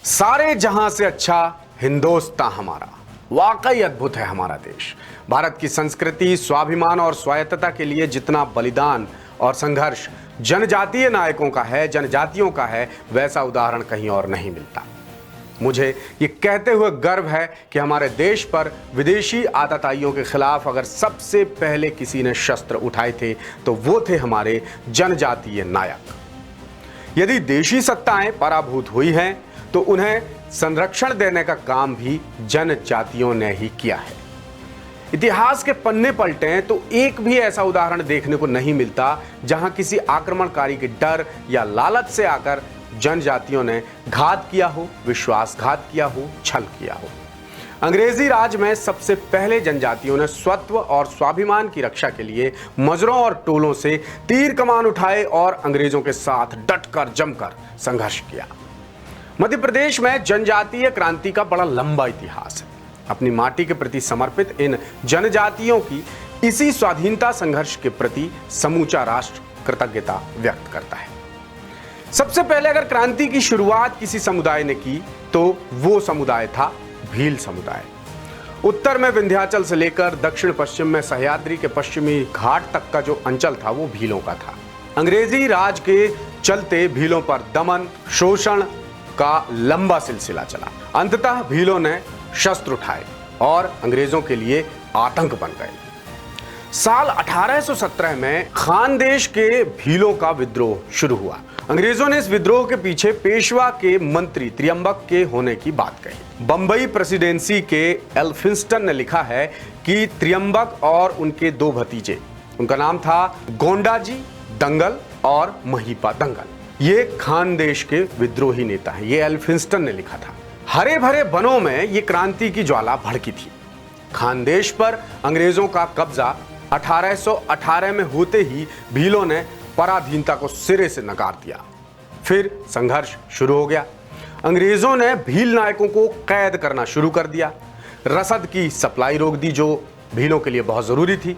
सारे जहां से अच्छा हिंदुस्तान हमारा, वाकई अद्भुत है हमारा देश। भारत की संस्कृति, स्वाभिमान और स्वायत्तता के लिए जितना बलिदान और संघर्ष जनजातीय नायकों का है, जनजातियों का है, वैसा उदाहरण कहीं और नहीं मिलता। मुझे ये कहते हुए गर्व है कि हमारे देश पर विदेशी आतताइयों के खिलाफ अगर सबसे पहले किसी ने शस्त्र उठाए थे तो वो थे हमारे जनजातीय नायक। यदि देशी सत्ताएं पराभूत हुई हैं तो उन्हें संरक्षण देने का काम भी जनजातियों ने ही किया है। इतिहास के पन्ने पलटें तो एक भी ऐसा उदाहरण देखने को नहीं मिलता जहां किसी आक्रमणकारी के डर या लालच से आकर जनजातियों ने घात किया हो, विश्वासघात किया हो, छल किया हो। अंग्रेजी राज में सबसे पहले जनजातियों ने स्वत्व और स्वाभिमान की रक्षा के लिए मजरों और टोलों से तीर कमान उठाए और अंग्रेजों के साथ डटकर जमकर संघर्ष किया। मध्य प्रदेश में जनजातीय क्रांति का बड़ा लंबा इतिहास है। अपनी माटी के प्रति समर्पित इन जनजातियों की इसी स्वाधीनता संघर्ष के प्रति समूचा राष्ट्र कृतज्ञता व्यक्त करता है। सबसे पहले अगर क्रांति की शुरुआत किसी समुदाय ने की तो वो समुदाय था भील समुदाय। उत्तर में विंध्याचल से लेकर दक्षिण पश्चिम में सह्याद्री के पश्चिमी घाट तक का जो अंचल था वो भीलों का था। अंग्रेजी राज के चलते भीलों पर दमन, शोषण का लंबा सिलसिला चला। अंततः भीलों ने शस्त्र उठाए और अंग्रेजों के लिए आतंक बन गए। साल 1817 में खानदेश के भीलों का विद्रोह शुरू हुआ। अंग्रेजों ने इस विद्रोह के पीछे पेशवा के मंत्री त्रियंबक के होने की बात कही। बंबई प्रेसिडेंसी के एल्फिंस्टन ने लिखा है कि त्रियंबक और उनके दो भतीजे, उनका नाम था गोंडाजी दंगल और महिपा दंगल, ये खानदेश के विद्रोही नेता हैं। ये एल्फिंस्टन ने लिखा था। हरे भरे वनों में ये क्रांति की ज्वाला भड़की थी। खानदेश पर अंग्रेजों का कब्जा 1818 में होते ही भीलों ने पराधीनता को सिरे से नकार दिया। फिर संघर्ष शुरू हो गया। अंग्रेजों ने भील नायकों को कैद करना शुरू कर दिया। रसद की सप्लाई रोक दी जो भीलों के लिए बहुत जरूरी थी।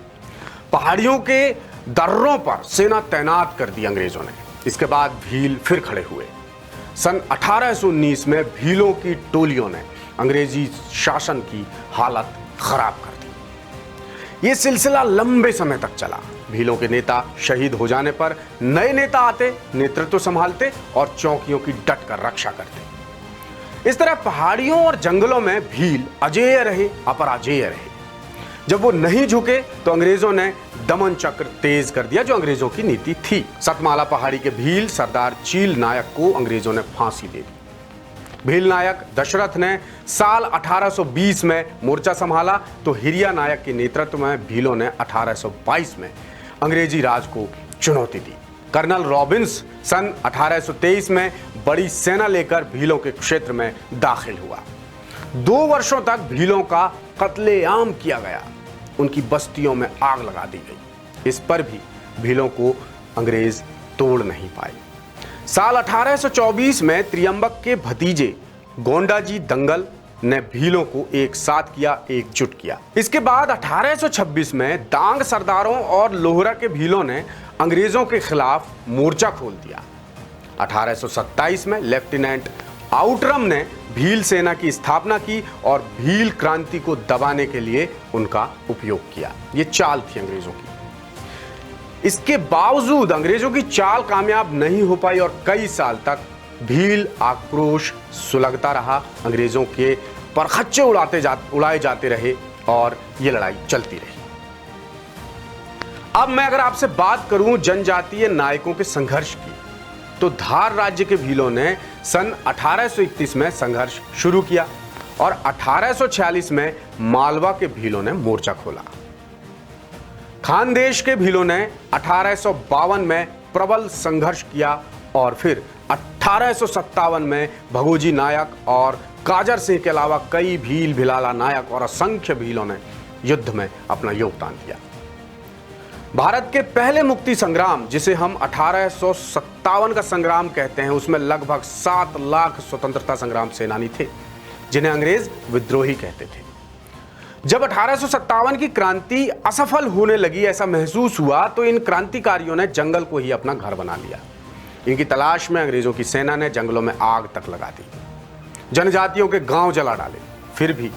पहाड़ियों के दर्रों पर सेना तैनात कर दी अंग्रेजों ने। इसके बाद भील फिर खड़े हुए। सन 1819 में भीलों की टोलियों ने अंग्रेजी शासन की हालत खराब कर दी। यह सिलसिला लंबे समय तक चला। भीलों के नेता शहीद हो जाने पर नए नेता आते, नेतृत्व संभालते और चौकियों की डटकर रक्षा करते। इस तरह पहाड़ियों और जंगलों में भील अजेय रहे, अपराजेय रहे। जब वो नहीं झुके तो अंग्रेजों ने दमन चक्र तेज कर दिया जो अंग्रेजों की नीति थी। सतमाला पहाड़ी के भील सरदार चील नायक को अंग्रेजों ने फांसी दे दी। भील नायक दशरथ ने साल 1820 में मोर्चा संभाला तो हिरिया नायक के नेतृत्व में भीलों ने 1822 में अंग्रेजी राज को चुनौती दी। कर्नल रॉबिन्स सन 1823 में बड़ी सेना लेकर भीलों के क्षेत्र में दाखिल हुआ। 2 वर्षों तक भीलों का कत्लेआम किया गया। उनकी बस्तियों में आग लगा दी गई। इस पर भी भीलों को अंग्रेज तोड़ नहीं पाए। साल 1824 में त्रियंबक के भतीजे गोंडाजी दंगल ने भीलों को एक साथ किया, एकजुट किया। इसके बाद 1826 में दांग सरदारों और लोहरा के भीलों ने अंग्रेजों के खिलाफ मोर्चा खोल दिया। 1827 में लेफ्टिनेंट आउटरम ने भील सेना की स्थापना की और भील क्रांति को दबाने के लिए उनका उपयोग किया। ये चाल थी अंग्रेजों की। इसके बावजूद अंग्रेजों की चाल कामयाब नहीं हो पाई और कई साल तक भील आक्रोश सुलगता रहा। अंग्रेजों के परखच्चे उड़ाए जाते रहे और ये लड़ाई चलती रही। अब मैं अगर आपसे बात करूं जनजातीय नायकों के संघर्ष की तो धार राज्य के भीलों ने सन 1831 में संघर्ष शुरू किया और 1846 में मालवा के भीलों ने मोर्चा खोला। खानदेश के भीलों ने 1852 में प्रबल संघर्ष किया और फिर 1857 में भगोजी नायक और काजर सिंह के अलावा कई भील भिलाला नायक और असंख्य भीलों ने युद्ध में अपना योगदान दिया। भारत के पहले मुक्ति संग्राम, जिसे हम 1857 का संग्राम कहते हैं, उसमें लगभग 7 लाख स्वतंत्रता संग्राम सेनानी थे जिन्हें अंग्रेज विद्रोही कहते थे। जब 1857 की क्रांति असफल होने लगी, ऐसा महसूस हुआ, तो इन क्रांतिकारियों ने जंगल को ही अपना घर बना लिया। इनकी तलाश में अंग्रेजों की सेना ने जंगलों में आग तक लगा दी। जनजातियों के गांव जला डाले, फिर भी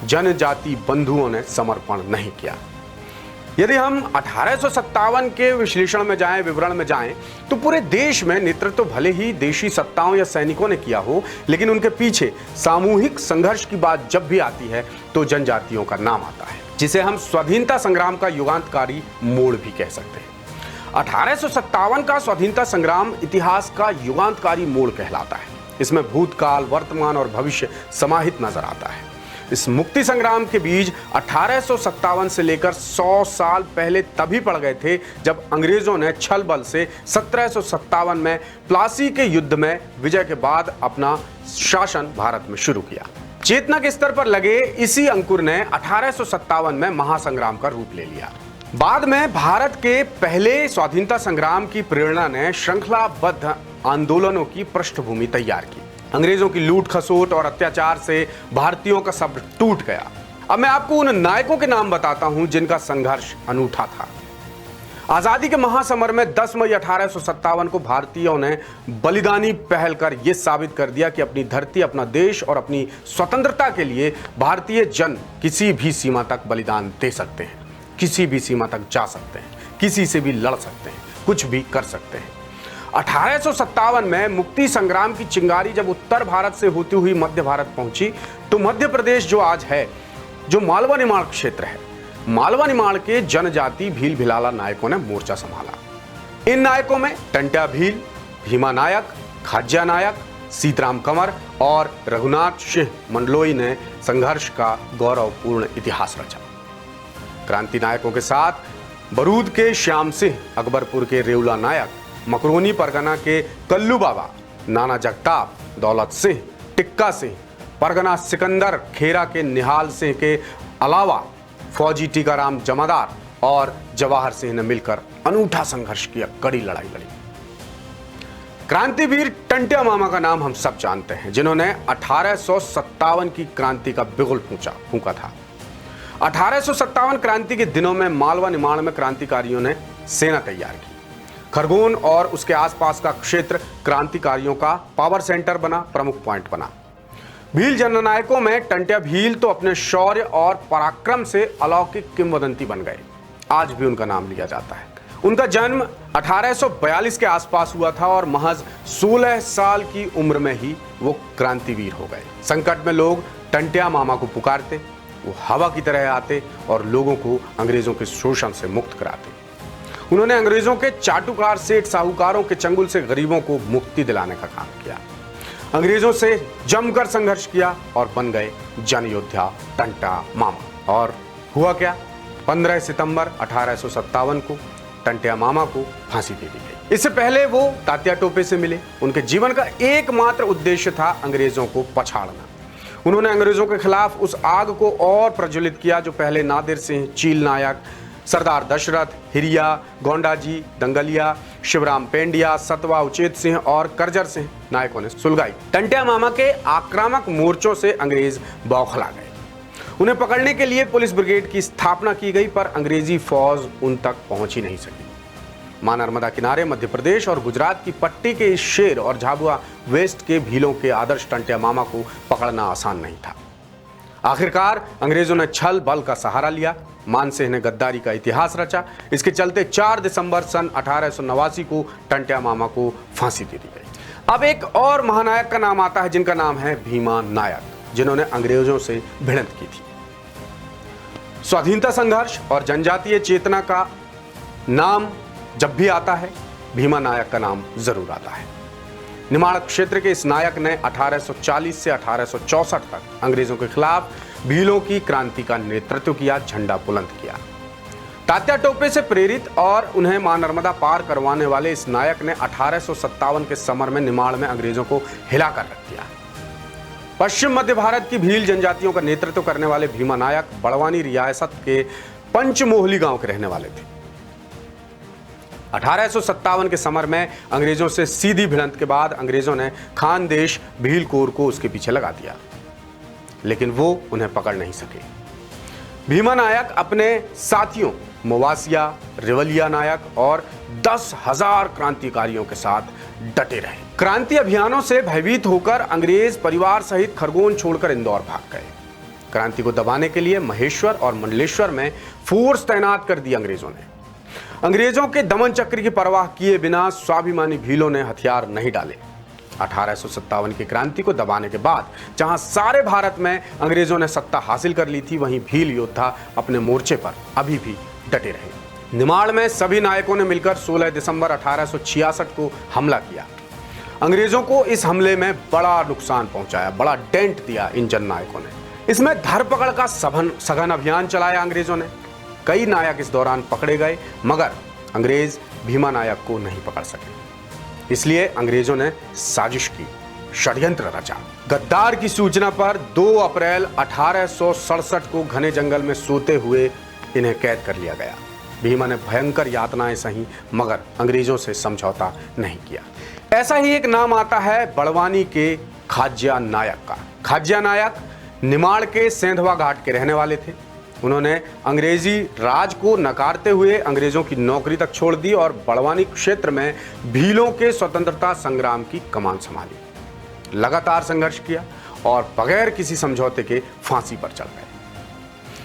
जनजाति बंधुओं ने समर्पण नहीं किया। यदि हम 1857 के विश्लेषण में जाएं, विवरण में जाएं, तो पूरे देश में नेतृत्व भले ही देशी सत्ताओं या सैनिकों ने किया हो, लेकिन उनके पीछे सामूहिक संघर्ष की बात जब भी आती है तो जनजातियों का नाम आता है, जिसे हम स्वाधीनता संग्राम का युगांतकारी मोड़ भी कह सकते हैं। 1857 का स्वाधीनता संग्राम इतिहास का युगांतकारी मोड़ कहलाता है। इसमें भूतकाल, वर्तमान और भविष्य समाहित नजर आता है। इस मुक्ति संग्राम के बीज 1857 से लेकर 100 साल पहले तभी पड़ गए थे जब अंग्रेजों ने छल बल से 1757 में प्लासी के युद्ध में विजय के बाद अपना शासन भारत में शुरू किया। चेतना के स्तर पर लगे इसी अंकुर ने 1857 में महासंग्राम का रूप ले लिया। बाद में भारत के पहले स्वाधीनता संग्राम की प्रेरणा ने श्रृंखलाबद्ध आंदोलनों की पृष्ठभूमि तैयार की। अंग्रेजों की लूट खसोट और अत्याचार से भारतीयों का सब्र टूट गया। अब मैं आपको उन नायकों के नाम बताता हूं जिनका संघर्ष अनूठा था। आजादी के महासमर में 10 मई 1857 को भारतीयों ने बलिदानी पहल कर यह साबित कर दिया कि अपनी धरती, अपना देश और अपनी स्वतंत्रता के लिए भारतीय जन किसी भी सीमा तक बलिदान दे सकते हैं, किसी भी सीमा तक जा सकते हैं, किसी से भी लड़ सकते हैं, कुछ भी कर सकते हैं। 1857 में मुक्ति संग्राम की चिंगारी जब उत्तर भारत से होती हुई मध्य भारत पहुंची, तो मध्य प्रदेश जो आज है, जो मालवा निमाड़ क्षेत्र है, मालवा निमाड़ के जनजाति भील भिलाला नायकों ने मोर्चा संभाला। इन नायकों में टंट्या भील, भीमा नायक, खाज्या नायक, सीतराम कंवर और रघुनाथ सिंह मंडलोई ने संघर्ष का गौरवपूर्ण इतिहास रचा। क्रांति नायकों के साथ बरूद के श्याम सिंह, अकबरपुर के रेवला नायक, मकरोनी परगना के कल्लू बाबा, नाना जगताप, दौलत सिंह, टिक्का सिंह, परगना सिकंदर खेरा के निहाल सिंह के अलावा फौजी टीकाराम जमादार और जवाहर सिंह ने मिलकर अनूठा संघर्ष किया, कड़ी लड़ाई लड़ी। क्रांतिवीर टंट्या मामा का नाम हम सब जानते हैं, जिन्होंने 1857 की क्रांति का बिगुल फूंका था। 1857 क्रांति के दिनों में मालवा निमाड़ में क्रांतिकारियों ने सेना तैयार की। खरगोन और उसके आसपास का क्षेत्र क्रांतिकारियों का पावर सेंटर बना, प्रमुख पॉइंट बना। भील जननायकों में टंट्या भील तो अपने शौर्य और पराक्रम से अलौकिक किंवदंती बन गए। आज भी उनका नाम लिया जाता है। उनका जन्म 1842 के आसपास हुआ था और महज 16 साल की उम्र में ही वो क्रांतिवीर हो गए। संकट में लोग टंट्या मामा को पुकारते, वो हवा की तरह आते और लोगों को अंग्रेजों के शोषण से मुक्त कराते। उन्होंने अंग्रेजों के चाटुकार, सेठ, साहूकारों के चंगुल से गरीबों को मुक्ति दिलाने का काम किया। अंग्रेजों से जमकर संघर्ष किया और बन गए जन योद्धा टंट्या मामा। और हुआ क्या? 15 सितंबर 1857 को टंट्या मामा को फांसी दे दी गई। इससे पहले वो तात्या टोपे से मिले। उनके जीवन का एकमात्र उद्देश्य था अंग्रेजों को पछाड़ना। उन्होंने अंग्रेजों के खिलाफ उस आग को और प्रज्वलित किया जो पहले नादिर सिंह, चील नायक, सरदार दशरथ, हिरिया, गोंडाजी, दंगलिया, शिवराम पेंडिया, सतवा उचेत सिंह और करजर सिंह नायकों ने सुलगाई। टंट्या मामा के आक्रामक मोर्चों से अंग्रेज बौखला गए। उन्हें पकड़ने के लिए पुलिस ब्रिगेड की स्थापना की गई, पर अंग्रेजी फौज उन तक पहुंच ही नहीं सकी। मां नर्मदा किनारे मध्य प्रदेश और गुजरात की पट्टी के इस शेर और झाबुआ वेस्ट के भीलों के आदर्श टंट्या मामा को पकड़ना आसान नहीं था। आखिरकार अंग्रेजों ने छल बल का सहारा लिया। मानसिंह ने गद्दारी का इतिहास रचा। इसके चलते 4 दिसंबर सन 1889 को टंट्या मामा को फांसी दे दी गई। अब एक और महानायक का नाम आता है, जिनका नाम है भीमा नायक, जिन्होंने अंग्रेजों से भिड़ंत की थी। स्वाधीनता संघर्ष और जनजातीय चेतना का नाम जब भी आता है, भीमा नायक का नाम जरूर आता है। निमाड़ क्षेत्र के इस नायक ने 1840 से 1864 तक अंग्रेजों के खिलाफ भीलों की क्रांति का नेतृत्व किया, झंडा बुलंद किया। तात्या टोपे से प्रेरित और उन्हें मां नर्मदा पार करवाने वाले इस नायक ने 1857 के समर में निमाड़ में अंग्रेजों को हिलाकर रख दिया। पश्चिम मध्य भारत की भील जनजातियों का नेतृत्व करने वाले भीमा नायक बड़वानी रियासत के पंचमोहली गांव के रहने वाले थे। 1857 के समर में अंग्रेजों से सीधी भिड़ंत के बाद अंग्रेजों ने खानदेश भील कोर को उसके पीछे लगा दिया, लेकिन वो उन्हें पकड़ नहीं सके। भीमा नायक अपने साथियों मोवासिया, रेवलिया नायक और 10,000 क्रांतिकारियों के साथ डटे रहे। क्रांति अभियानों से भयभीत होकर अंग्रेज परिवार सहित खरगोन छोड़कर इंदौर भाग गए। क्रांति को दबाने के लिए महेश्वर और मंडलेश्वर में फोर्स तैनात कर दी अंग्रेजों ने। अंग्रेजों के दमन चक्र की परवाह किए बिना स्वाभिमानी भीलों ने हथियार नहीं डाले। 1857 की क्रांति को दबाने के बाद जहां सारे भारत में अंग्रेजों ने सत्ता हासिल कर ली थी, वहीं भील योद्धा अपने मोर्चे पर अभी भी डटे रहे। निमाड़ में सभी नायकों ने मिलकर 16 दिसंबर 1866 को हमला किया। अंग्रेजों को इस हमले में बड़ा नुकसान पहुंचाया, बड़ा डेंट दिया इन जननायकों ने। इसमें धरपकड़ का सघन अभियान चलाया अंग्रेजों ने। कई नायक इस दौरान पकड़े गए, मगर अंग्रेज भीमा नायक को नहीं पकड़ सके। इसलिए अंग्रेजों ने साजिश की, षड्यंत्र रचा। गद्दार की सूचना पर 2 अप्रैल 1867 को घने जंगल में सोते हुए इन्हें कैद कर लिया गया। भीमा ने भयंकर यातनाएं सही, मगर अंग्रेजों से समझौता नहीं किया। ऐसा ही एक नाम आता है बड़वानी के खाज्या नायक का। खाज्या नायक निमाड़ के सेंधवा घाट के रहने वाले थे। उन्होंने अंग्रेजी राज को नकारते हुए अंग्रेजों की नौकरी तक छोड़ दी और बड़वानी क्षेत्र में भीलों के स्वतंत्रता संग्राम की कमान संभाली। लगातार संघर्ष किया और बगैर किसी समझौते के फांसी पर चढ़ गए।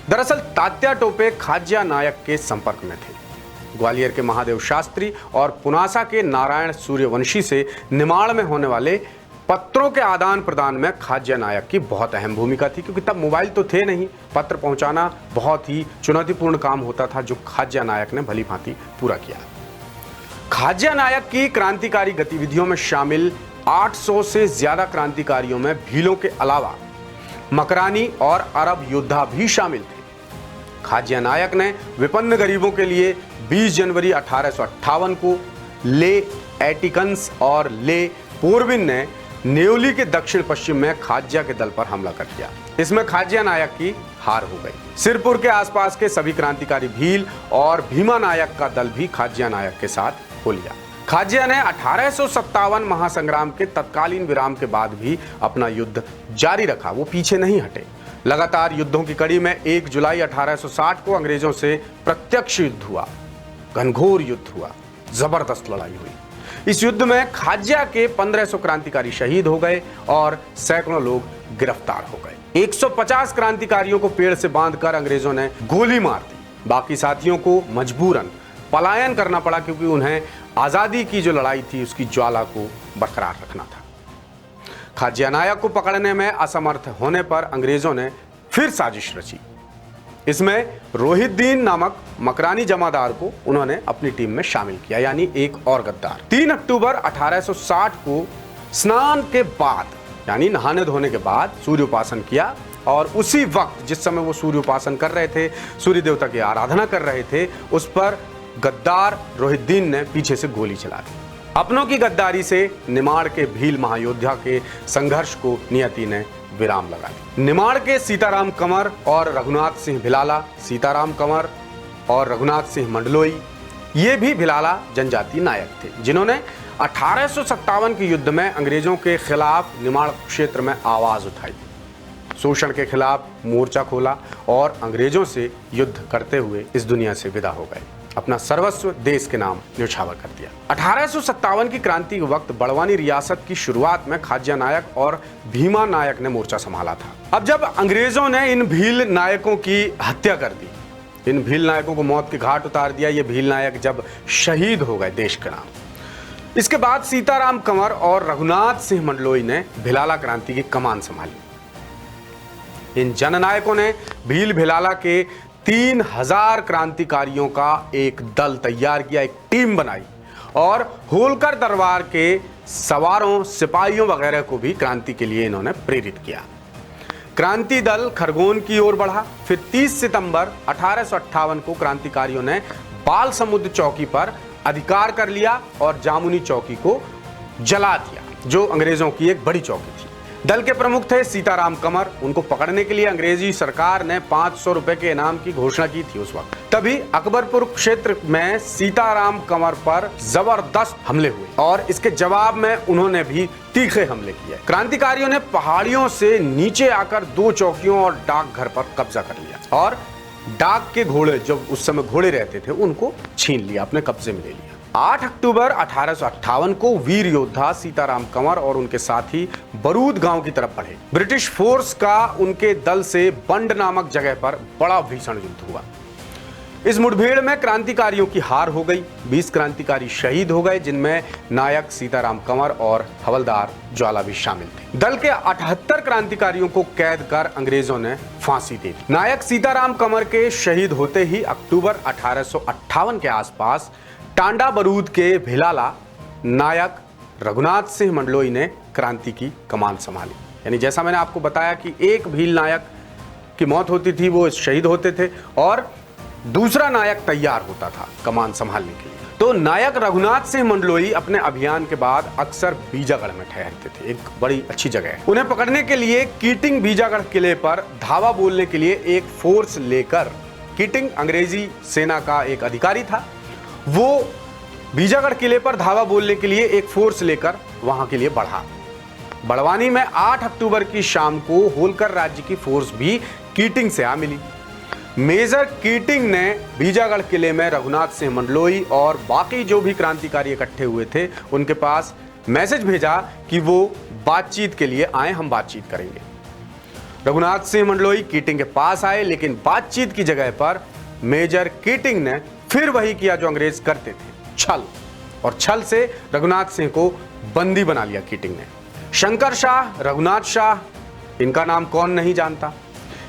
दरअसल तात्या टोपे खाज्या नायक के संपर्क में थे। ग्वालियर के महादेव शास्त्री और पुनासा के नारायण सूर्यवंशी से निमाड़ में होने वाले पत्रों के आदान प्रदान में खाज्या नायक की बहुत अहम भूमिका थी, क्योंकि तब मोबाइल तो थे नहीं। पत्र पहुंचाना बहुत ही चुनौतीपूर्ण काम होता था, जो खाज्या नायक ने भली भांति पूरा किया। खाज्या नायक की क्रांतिकारी गतिविधियों में शामिल 800 से ज्यादा क्रांतिकारियों में भीलों के अलावा मकरानी और अरब योद्धा भी शामिल थे। खाज्या नायक ने विपन्न गरीबों के लिए 20 जनवरी 1858 को ले एटिकन्स और ले पोरबिन ने न्योली के दक्षिण पश्चिम में खाज्या के दल पर हमला कर दिया। इसमें खाज्या नायक की हार हो गई। सिरपुर के आसपास के सभी क्रांतिकारी भील और भीमा नायक का दल भी खाज्या नायक के साथ हो लिया। खाज्या ने 1857 महासंग्राम के तत्कालीन विराम के बाद भी अपना युद्ध जारी रखा, वो पीछे नहीं हटे। लगातार युद्धों की कड़ी में 1 जुलाई 1860 को अंग्रेजों से प्रत्यक्ष युद्ध हुआ, घनघोर युद्ध हुआ, जबरदस्त लड़ाई हुई। इस युद्ध में खाज्या के 1500 क्रांतिकारी शहीद हो गए और सैकड़ों लोग गिरफ्तार हो गए। 150 क्रांतिकारियों को पेड़ से बांधकर अंग्रेजों ने गोली मार दी। बाकी साथियों को मजबूरन पलायन करना पड़ा, क्योंकि उन्हें आजादी की जो लड़ाई थी उसकी ज्वाला को बरकरार रखना था। खाज्या नायक को पकड़ने में असमर्थ होने पर अंग्रेजों ने फिर साजिश रची। इसमें रोहितदीन नामक मकरानी जमादार को उन्होंने अपनी टीम में शामिल किया, यानी एक और गद्दार। 3 अक्टूबर 1860 को स्नान के बाद, यानी नहाने धोने के बाद सूर्य उपासन किया, और उसी वक्त जिस समय वो सूर्य उपासन कर रहे थे, सूर्य देवता की आराधना कर रहे थे, उस पर गद्दार रोहितदीन ने पीछे से गोली चला दी। अपनों की गद्दारी से निमाड़ के भील महायोद्धा के संघर्ष को नियति ने विराम लगा दी। निमाड़ के सीताराम कंवर और रघुनाथ सिंह भिलाला, सीताराम कंवर और रघुनाथ सिंह मंडलोई, ये भी भिलाला जनजाति नायक थे, जिन्होंने 1857 के युद्ध में अंग्रेजों के खिलाफ निमाड़ क्षेत्र में आवाज उठाई, शोषण के खिलाफ मोर्चा खोला और अंग्रेजों से युद्ध करते हुए इस दुनिया से विदा हो गए। अपना सर्वस्व देश के नाम न्यौछावर कर दिया। 1857 की क्रांति के वक्त बड़वानी रियासत की शुरुआत में खाज्या नायक और भीमा नायक ने मोर्चा संभाला था। अब जब अंग्रेजों ने इन भील नायकों की हत्या कर दी, इन भील नायकों को मौत के घाट उतार दिया, ये भील नायक जब शहीद हो गए देश के नाम, इसके बाद सीताराम कंवर और रघुनाथ सिंह मंडलोई ने भिलाला क्रांति की कमान संभाली। इन जननायकों ने भील भिलाला के 3000 क्रांतिकारियों का एक दल तैयार किया, एक टीम बनाई और होलकर दरबार के सवारों, सिपाहियों वगैरह को भी क्रांति के लिए इन्होंने प्रेरित किया। क्रांति दल खरगोन की ओर बढ़ा। फिर 30 सितंबर 1858 को क्रांतिकारियों ने बाल समुद्र चौकी पर अधिकार कर लिया और जामुनी चौकी को जला दिया, जो अंग्रेजों की एक बड़ी चौकी थी। दल के प्रमुख थे सीताराम कंवर। उनको पकड़ने के लिए अंग्रेजी सरकार ने 500 रुपए के इनाम की घोषणा की थी उस वक्त। तभी अकबरपुर क्षेत्र में सीताराम कंवर पर जबरदस्त हमले हुए और इसके जवाब में उन्होंने भी तीखे हमले किए। क्रांतिकारियों ने पहाड़ियों से नीचे आकर 2 चौकियों और डाकघर पर कब्जा कर लिया और डाक के घोड़े, जो उस समय घोड़े रहते थे, उनको छीन लिया, अपने कब्जे में ले लिया। 8 अक्टूबर 1858 को वीर योद्धा सीताराम कंवर और उनके साथी बरूद गांव की तरफ बढ़े। ब्रिटिश फोर्स का उनके दल से बंड नामक जगह पर बड़ा भीषण युद्ध हुआ। इस मुठभेड़ में क्रांतिकारियों की हार हो गई। 20 क्रांतिकारी शहीद हो गए, जिनमें नायक सीताराम कंवर और हवलदार ज्वाला भी शामिल थे। दल के 78 क्रांतिकारियों को कैद कर अंग्रेजों ने फांसी दे दी। नायक सीताराम कंवर के शहीद होते ही अक्टूबर 1858 के आसपास टांडा बरूद के भिलाला नायक रघुनाथ सिंह मंडलोई ने क्रांति की कमान संभाली। यानी जैसा मैंने आपको बताया कि एक भील नायक की मौत होती थी, वो शहीद होते थे और दूसरा नायक तैयार होता था कमान संभालने के लिए। तो नायक रघुनाथ सिंह मंडलोई अपने अभियान के बाद अक्सर बीजागढ़ में ठहरते थे। एक बड़ी अच्छी जगह है। उन्हें पकड़ने के लिए कीटिंग बीजागढ़ किले पर धावा बोलने के लिए एक फोर्स लेकर, कीटिंग अंग्रेजी सेना का एक अधिकारी था, वो बीजागढ़ किले पर धावा बोलने के लिए एक फोर्स लेकर वहां के लिए बढ़ा। बड़वानी में 8 अक्टूबर की शाम को होलकर राज्य की फोर्स भी कीटिंग से आ मिली। मेजर कीटिंग ने बीजागढ़ किले में रघुनाथ सिंह मंडलोई और बाकी जो भी क्रांतिकारी इकट्ठे हुए थे उनके पास मैसेज भेजा कि वो बातचीत के लिए आए, हम बातचीत करेंगे। रघुनाथ सिंह मंडलोई कीटिंग के पास आए, लेकिन बातचीत की जगह पर मेजर कीटिंग ने फिर वही किया जो अंग्रेज करते थे, छल। और छल से रघुनाथ सिंह को बंदी बना लिया कीटिंग ने। शंकर शाह, रघुनाथ शाह, इनका नाम कौन नहीं जानता।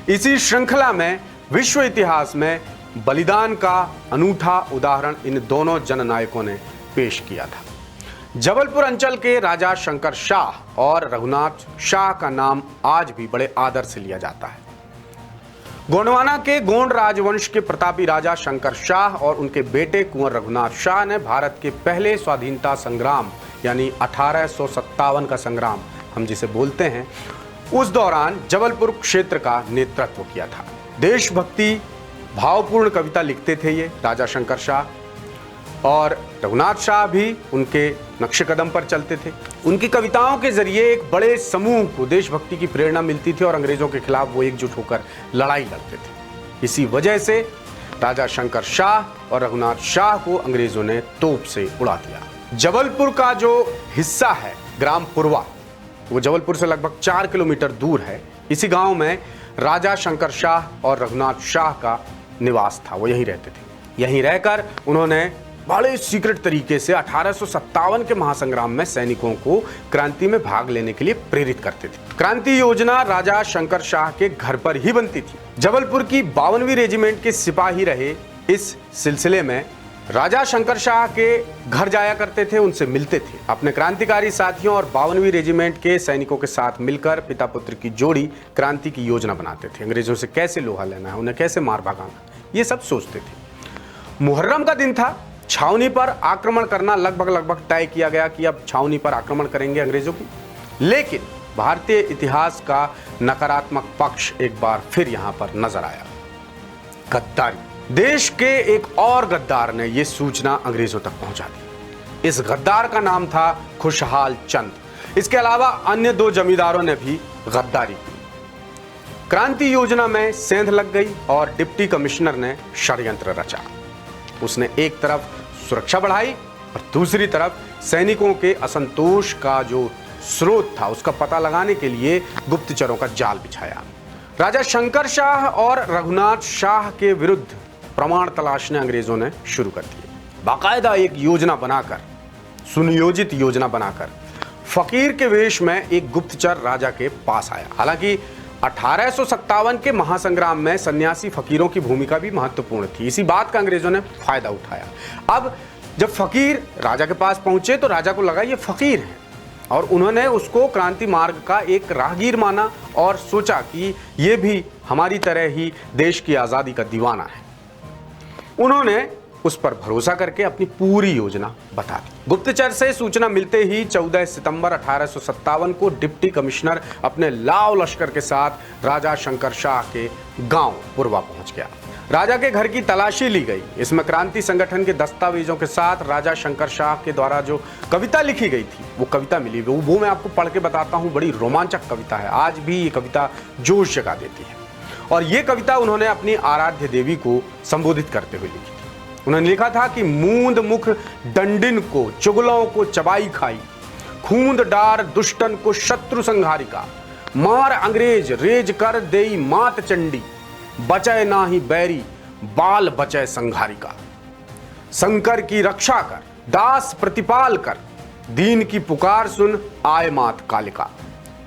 इसी श्रृंखला में विश्व इतिहास में बलिदान का अनूठा उदाहरण इन दोनों जननायकों ने पेश किया था। जबलपुर अंचल के राजा शंकर शाह और रघुनाथ शाह का नाम आज भी बड़े आदर से लिया जाता है। गोंडवाना के गोंड राजवंश के प्रतापी राजा शंकर शाह और उनके बेटे कुंवर रघुनाथ शाह ने भारत के पहले स्वाधीनता संग्राम यानी 1857 का संग्राम हम जिसे बोलते हैं, उस दौरान जबलपुर क्षेत्र का नेतृत्व किया था। देशभक्ति भावपूर्ण कविता लिखते थे ये राजा शंकर शाह, और रघुनाथ शाह भी उनके नक्शे कदम पर चलते थे। उनकी कविताओं के जरिए एक बड़े समूह को देशभक्ति की प्रेरणा मिलती थी और अंग्रेजों के खिलाफ वो एकजुट होकर लड़ाई लड़ते थे। इसी वजह से राजा शंकर शाह और रघुनाथ शाह को अंग्रेजों ने तोप से उड़ा दिया। जबलपुर का जो हिस्सा है ग्राम पुरवा, वो जबलपुर से लगभग 4 किलोमीटर दूर है। इसी गांव में राजा शंकर शाह और रघुनाथ शाह का निवास था। वो यहीं रहते थे। यहीं रहकर उन्होंने बड़े सीक्रेट तरीके से 1857 के महासंग्राम में सैनिकों को क्रांति में भाग लेने के लिए प्रेरित करते थे। क्रांति योजना राजा शंकर शाह के घर पर ही बनती थी। जबलपुर की 52वीं रेजिमेंट के सिपाही रहे इस सिलसिले में राजा शंकर शाह के घर जाया करते थे, उनसे मिलते थे। अपने क्रांतिकारी साथियों और 52वीं रेजिमेंट के सैनिकों के साथ मिलकर पिता पुत्र की जोड़ी क्रांति की योजना बनाते थे। अंग्रेजों से कैसे लोहा लेना है, उन्हें कैसे मार भगाना, ये सब सोचते थे। मुहर्रम का दिन था। छावनी पर आक्रमण करना लगभग तय किया गया कि अब छावनी पर आक्रमण करेंगे अंग्रेजों की। लेकिन भारतीय इतिहास का नकारात्मक पक्ष एक बार फिर यहां पर नजर आया, गद्दारी। देश के एक और गद्दार ने यह सूचना अंग्रेजों तक पहुंचा दी। इस गद्दार का नाम था खुशहाल चंद। इसके अलावा अन्य 2 जमींदारों ने भी गद्दारी की। क्रांति योजना में सेंध लग गई और डिप्टी कमिश्नर ने षड्यंत्र रचा। उसने एक तरफ सुरक्षा बढ़ाई और दूसरी तरफ सैनिकों के असंतोष का जो स्रोत था उसका पता लगाने के लिए गुप्तचरों का जाल बिछाया। राजा शंकर शाह और रघुनाथ शाह के विरुद्ध प्रमाण तलाशने अंग्रेजों ने शुरू कर दिए। बाकायदा एक योजना बनाकर, सुनियोजित योजना बनाकर फकीर के वेश में एक गुप्तचर राजा के पास आया। हालांकि 1857 के महासंग्राम में सन्यासी फकीरों की भूमिका भी महत्वपूर्ण थी। इसी बात का अंग्रेजों ने फायदा उठाया। अब जब फकीर राजा के पास पहुंचे तो राजा को लगा ये फकीर है और उन्होंने उसको क्रांति मार्ग का एक राहगीर माना और सोचा कि ये भी हमारी तरह ही देश की आज़ादी का दीवाना है। उन्होंने उस पर भरोसा करके अपनी पूरी योजना बता दी। गुप्तचर से सूचना मिलते ही 14 सितंबर 1857 को डिप्टी कमिश्नर अपने लाव लश्कर के साथ राजा शंकर शाह के गांव पुरवा पहुंच गया। राजा के घर की तलाशी ली गई। इसमें क्रांति संगठन के दस्तावेजों के साथ राजा शंकर शाह के द्वारा जो कविता लिखी गई थी वो कविता मिली। वो मैं आपको पढ़ के बताता हूँ। बड़ी रोमांचक कविता है। आज भी ये कविता जोश जगा देती है। और ये कविता उन्होंने अपनी आराध्य देवी को संबोधित करते हुए लिखी थी। उन्होंने लिखा था कि मूंद मुख दंडिन को चुगलों को चबाई खाई, खूंद डार दुष्टन को शत्रु संहारिका, मार अंग्रेज रेज कर देई मात चंडी, बचय नाही बैरी बाल बचय संहारिका। शंकर की रक्षा कर दास प्रतिपाल कर, दीन की पुकार सुन आय मात कालिका,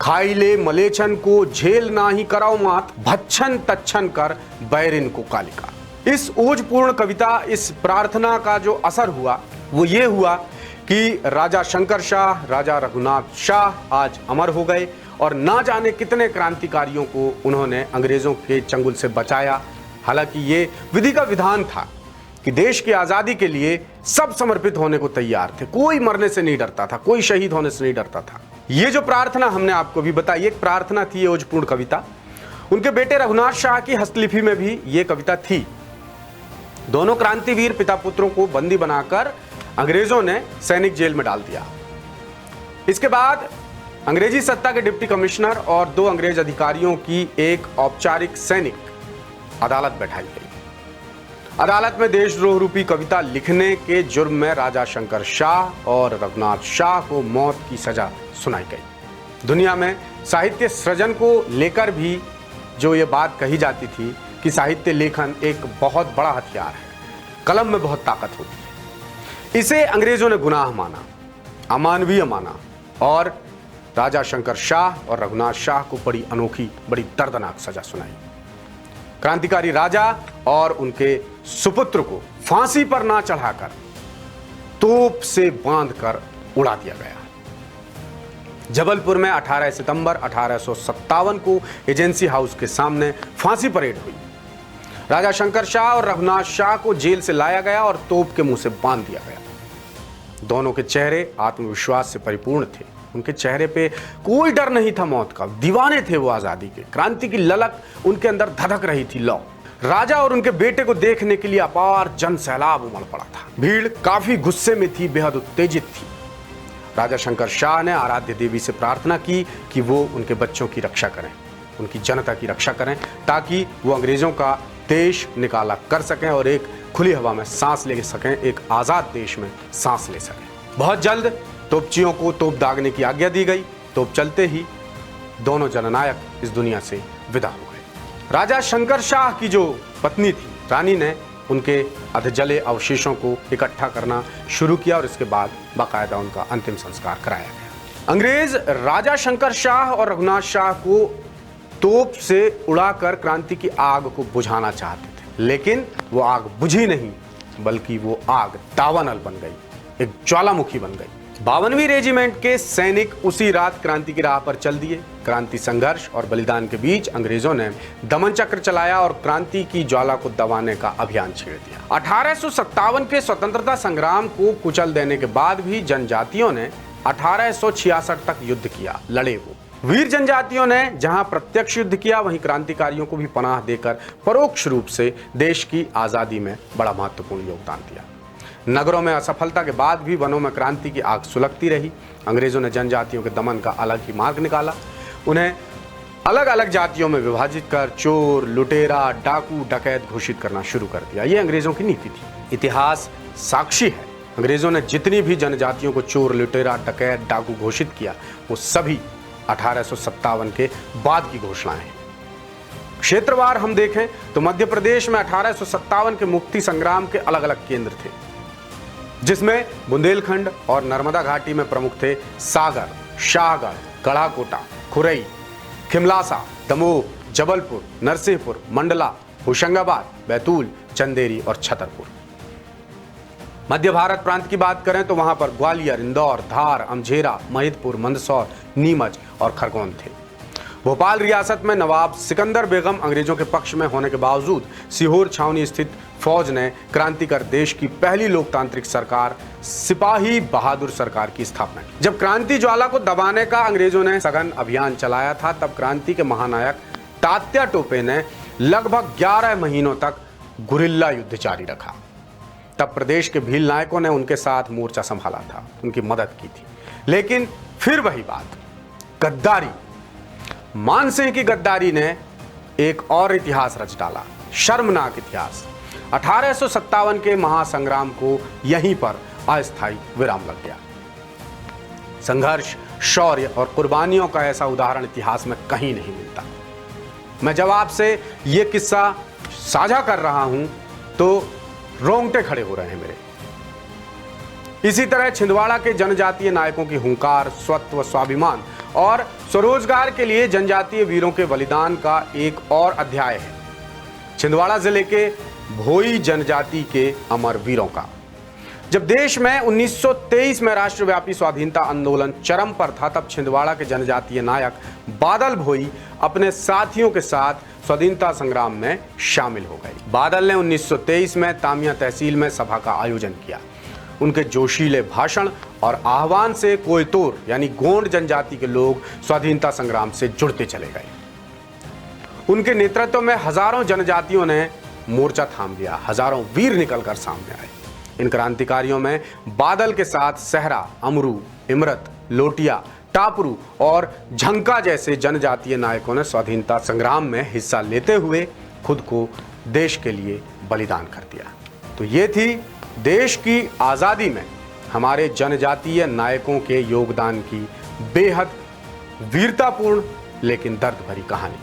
खाई ले मलेच्छन को झेल नाही कराओ मात, भच्छन तच्छन कर बैरिन को कालिका। इस ओजपूर्ण कविता, इस प्रार्थना का जो असर हुआ वो ये हुआ कि राजा शंकर शाह, राजा रघुनाथ शाह आज अमर हो गए और ना जाने कितने क्रांतिकारियों को उन्होंने अंग्रेजों के चंगुल से बचाया। हालांकि ये विधि का विधान था कि देश की आज़ादी के लिए सब समर्पित होने को तैयार थे, कोई मरने से नहीं डरता था, कोई शहीद होने से नहीं डरता था। ये जो प्रार्थना हमने आपको भी बताई, एक प्रार्थना थी, ये ओजपूर्ण कविता। उनके बेटे रघुनाथ शाह की हस्तलिपि में भी ये कविता थी। दोनों क्रांतिवीर पिता पुत्रों को बंदी बनाकर अंग्रेजों ने सैनिक जेल में डाल दिया। इसके बाद अंग्रेजी सत्ता के डिप्टी कमिश्नर और 2 अंग्रेज अधिकारियों की एक औपचारिक सैनिक अदालत बैठाई गई। अदालत में देशद्रोह रूपी कविता लिखने के जुर्म में राजा शंकर शाह और रघुनाथ शाह को मौत की सजा सुनाई गई। दुनिया में साहित्य सृजन को लेकर भी जो ये बात कही जाती थी कि साहित्य लेखन एक बहुत बड़ा हथियार है, कलम में बहुत ताकत होती है, इसे अंग्रेजों ने गुनाह माना, अमानवीय माना और राजा शंकर शाह और रघुनाथ शाह को बड़ी अनोखी, बड़ी दर्दनाक सजा सुनाई। क्रांतिकारी राजा और उनके सुपुत्र को फांसी पर ना चढ़ाकर तोप से बांधकर उड़ा दिया गया। जबलपुर में 18 सितंबर 1857 को एजेंसी हाउस के सामने फांसी परेड हुई। राजा शंकर शाह और रघुनाथ शाह को जेल से लाया गया और तोप के मुंह से बांध दिया गया। दोनों के चेहरे आत्मविश्वास से परिपूर्ण थे, उनके चेहरे पे कोई डर नहीं था मौत का। दीवाने थे वो आजादी के, क्रांति की ललक उनके अंदर धधक रही थी। लो राजा और उनके बेटे को देखने के लिए अपार जन सैलाब उमड़ पड़ा था। भीड़ काफी गुस्से में थी, बेहद उत्तेजित थी। राजा शंकर शाह ने आराध्य देवी से प्रार्थना की कि वो उनके बच्चों की रक्षा करें, उनकी जनता की रक्षा करें, ताकि वो अंग्रेजों का देश निकाला कर सकें और एक खुली हवा में सांस ले सकें, एक आजाद देश में सांस ले सकें। बहुत जल्द तोपचियों को तोप दागने की आज्ञा दी गई। तोप चलते ही दोनों जननायक इस दुनिया से विदा हो गए। राजा शंकर शाह की जो पत्नी थी रानी ने उनके अधजले अवशेषों को इकट्ठा करना शुरू किया और इसके बाद बाकायदा उनका अंतिम संस्कार कराया गया। अंग्रेज राजा शंकर शाह और रघुनाथ शाह को तोप से उड़ाकर क्रांति की आग को बुझाना चाहते थे, लेकिन वो आग बुझी नहीं, बल्कि वो आग दावानल बन गई, एक ज्वालामुखी बन गई। 52वीं रेजिमेंट के सैनिक उसी रात क्रांति की राह पर चल दिए। क्रांति संघर्ष और बलिदान के बीच अंग्रेजों ने दमन चक्र चलाया और क्रांति की ज्वाला को दबाने का अभियान छेड़ दिया। 1857 के स्वतंत्रता संग्राम को कुचल देने के बाद भी जनजातियों ने 1866 तक युद्ध किया, लड़े। वो वीर जनजातियों ने जहां प्रत्यक्ष युद्ध किया, वहीं क्रांतिकारियों को भी पनाह देकर परोक्ष रूप से देश की आजादी में बड़ा महत्वपूर्ण योगदान दिया। नगरों में असफलता के बाद भी वनों में क्रांति की आग सुलगती रही। अंग्रेजों ने जनजातियों के दमन का अलग ही मार्ग निकाला, उन्हें अलग अलग जातियों में विभाजित कर चोर, लुटेरा, डाकू, डकैत घोषित करना शुरू कर दिया। ये अंग्रेजों की नीति थी। इतिहास साक्षी है, अंग्रेजों ने जितनी भी जनजातियों को चोर, लुटेरा, डकैत, डाकू घोषित किया, वो सभी 1857 के बाद की घोषणाएं हैं। क्षेत्रवार हम देखें तो मध्य प्रदेश में 1857 के मुक्ति संग्राम के अलग अलग केंद्र थे, जिसमें बुंदेलखंड और नर्मदा घाटी में प्रमुख थे सागर, शाहगढ़, गढ़ाकोटा, खुरई, खिमलासा, दमोह, जबलपुर, नरसिंहपुर, मंडला, होशंगाबाद, बैतूल, चंदेरी और छतरपुर। मध्य भारत प्रांत की बात करें तो वहां पर ग्वालियर, इंदौर, धार, अमझेरा, महिदपुर, मंदसौर, नीमच और खरगोन थे। भोपाल रियासत में नवाब सिकंदर बेगम अंग्रेजों के पक्ष में होने के बावजूद सीहोर छावनी स्थित फौज ने क्रांतिकर देश की पहली लोकतांत्रिक सरकार सिपाही बहादुर सरकार की स्थापना की। जब क्रांति ज्वाला को दबाने का अंग्रेजों ने सघन अभियान चलाया था, तब क्रांति के महानायक तात्या टोपे ने लगभग 11 महीनों तक गुरिल्ला युद्ध जारी रखा। तब प्रदेश के भील नायकों ने उनके साथ मोर्चा संभाला था, उनकी मदद की थी। लेकिन फिर वही बात, गद्दारी, मानसिंह की गद्दारी ने एक और इतिहास रच डाला, शर्मनाक इतिहास। 1857 के महासंग्राम को यहीं पर अस्थायी विराम लग गया। संघर्ष, शौर्य और कुर्बानियों का ऐसा उदाहरण इतिहास में कहीं नहीं मिलता। मैं जब आपसे ये किस्सा साझा कर रहा हूं तो रोंगटे खड़े हो रहे हैं मेरे। इसी तरह छिंदवाड़ा के जनजातीय नायकों की हुंकार, स्वत्व, स्वाभिमान और स्वरोजगार के लिए जनजातीय वीरों के बलिदान का एक और अध्याय है छिंदवाड़ा जिले के भोई जनजाति के अमर वीरों का। जब देश में 1923 में राष्ट्रव्यापी स्वाधीनता आंदोलन चरम पर था, तब छिंदवाड़ा के जनजातीय नायक बादल भोई अपने साथियों के साथ स्वाधीनता संग्राम में शामिल हो गए। बादल ने 1923 में तामिया तहसील में सभा का आयोजन किया। उनके जोशीले भाषण और आह्वान से कोयतोर यानी गोंड जनजाति के लोग स्वाधीनता संग्राम से जुड़ते चले गए। उनके नेतृत्व में हजारों जनजातियों ने मोर्चा थाम लिया। हजारों वीर निकलकर सामने आए। इन क्रांतिकारियों में बादल के साथ सहरा, अमरू, इमरत, लोटिया, टापरू और झंका जैसे जनजातीय नायकों ने स्वाधीनता संग्राम में हिस्सा लेते हुए खुद को देश के लिए बलिदान कर दिया। तो ये थी देश की आज़ादी में हमारे जनजातीय नायकों के योगदान की बेहद वीरतापूर्ण लेकिन दर्द भरी कहानी।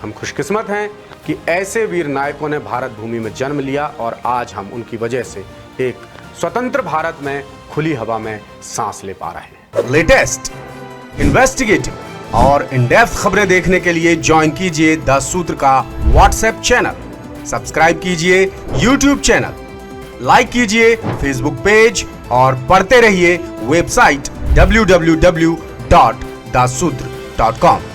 हम खुशकिस्मत हैं कि ऐसे वीर नायकों ने भारत भूमि में जन्म लिया और आज हम उनकी वजह से एक स्वतंत्र भारत में खुली हवा में सांस ले पा रहे हैं। लेटेस्ट, इन्वेस्टिगेटिव और इन डेप्थ खबरें देखने के लिए ज्वाइन कीजिए द सूत्र का व्हाट्सएप चैनल, सब्सक्राइब कीजिए यूट्यूब चैनल, लाइक कीजिए फेसबुक पेज और पढ़ते रहिए वेबसाइट www.dasudr.com।